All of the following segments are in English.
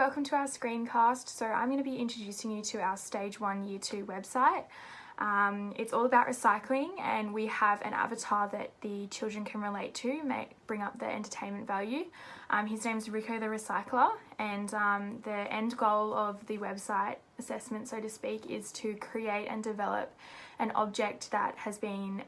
welcome to our screencast. So I'm going to be introducing you to our Stage 1 Year 2 website. It's all about recycling, and we have an avatar that the children can relate to, bring up their entertainment value. His name's Rico the Recycler, and the end goal of the website assessment, so to speak, is to create and develop an object that has been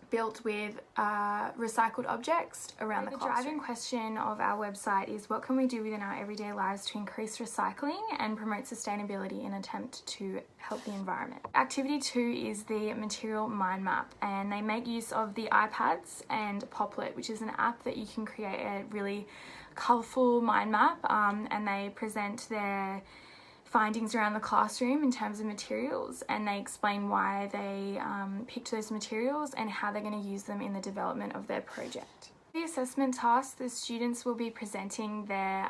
built with recycled objects around the classroom. The driving question of our website is, what can we do within our everyday lives to increase recycling and promote sustainability in an attempt to help the environment? Activity 2 is the material mind map, and they make use of the iPads and Poplet, which is an app that you can create a really colourful mind map, and they present their findings around the classroom in terms of materials, and they explain why they picked those materials and how they're going to use them in the development of their project. The assessment task, the students will be presenting their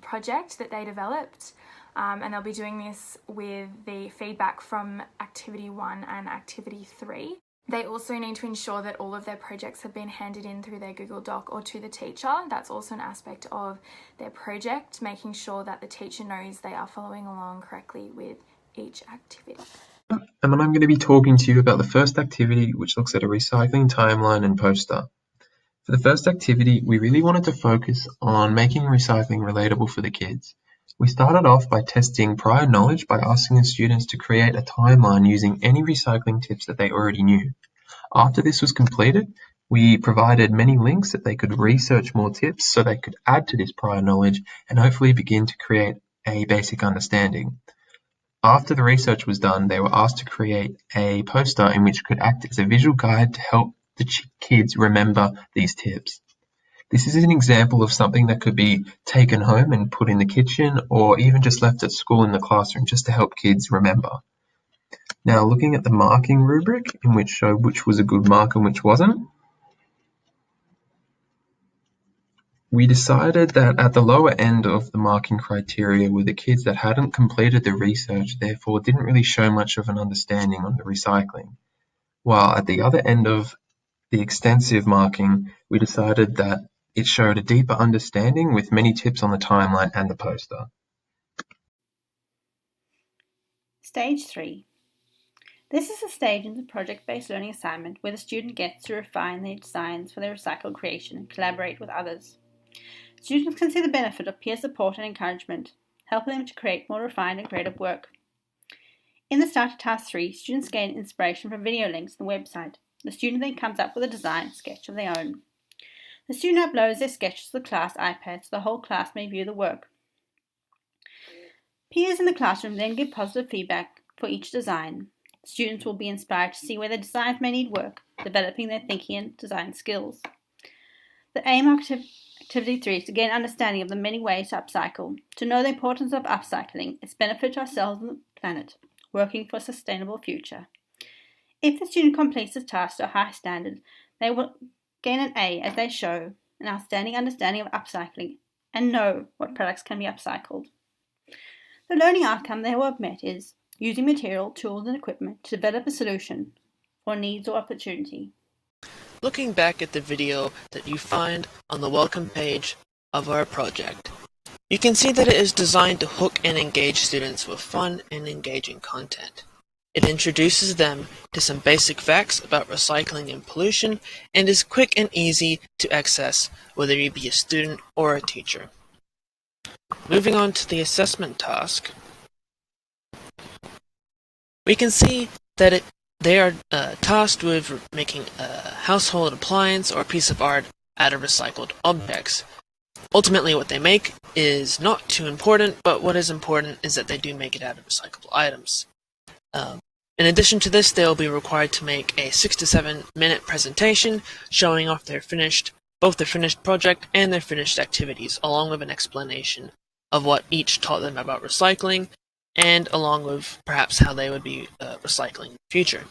project that they developed, and they'll be doing this with the feedback from Activity 1 and Activity 3. They also need to ensure that all of their projects have been handed in through their Google Doc or to the teacher. That's also an aspect of their project, making sure that the teacher knows they are following along correctly with each activity. And then I'm going to be talking to you about the first activity, which looks at a recycling timeline and poster. For the first activity, we really wanted to focus on making recycling relatable for the kids. We started off by testing prior knowledge by asking the students to create a timeline using any recycling tips that they already knew. After this was completed, we provided many links that they could research more tips so they could add to this prior knowledge and hopefully begin to create a basic understanding. After the research was done, they were asked to create a poster in which could act as a visual guide to help the kids remember these tips. This is an example of something that could be taken home and put in the kitchen, or even just left at school in the classroom just to help kids remember. Now, looking at the marking rubric, in which showed which was a good mark and which wasn't, we decided that at the lower end of the marking criteria were the kids that hadn't completed the research, therefore didn't really show much of an understanding on the recycling. While at the other end of the extensive marking, we decided that it showed a deeper understanding with many tips on the timeline and the poster. Stage 3. This is a stage in the project-based learning assignment where the student gets to refine their designs for their recycled creation and collaborate with others. Students can see the benefit of peer support and encouragement, helping them to create more refined and creative work. In the start of Task 3, students gain inspiration from video links on the website. The student then comes up with a design sketch of their own. The student uploads their sketches to the class iPad so the whole class may view the work. Peers in the classroom then give positive feedback for each design. Students will be inspired to see where their designs may need work, developing their thinking and design skills. The aim of Activity 3 is to gain understanding of the many ways to upcycle, to know the importance of upcycling, its benefit to ourselves and the planet, working for a sustainable future. If the student completes this task to a high standard, they will gain an A as they show an outstanding understanding of upcycling and know what products can be upcycled. The learning outcome they will have met is using material, tools and equipment to develop a solution for needs or opportunity. Looking back at the video that you find on the welcome page of our project, you can see that it is designed to hook and engage students with fun and engaging content. It introduces them to some basic facts about recycling and pollution and is quick and easy to access, whether you be a student or a teacher. Moving on to the assessment task, we can see that they are tasked with making a household appliance or a piece of art out of recycled objects. Ultimately, what they make is not too important, but what is important is that they do make it out of recyclable items. In addition to this, they will be required to make a 6 to 7 minute presentation showing off both their finished project and their finished activities, along with an explanation of what each taught them about recycling, and along with perhaps how they would be recycling in the future.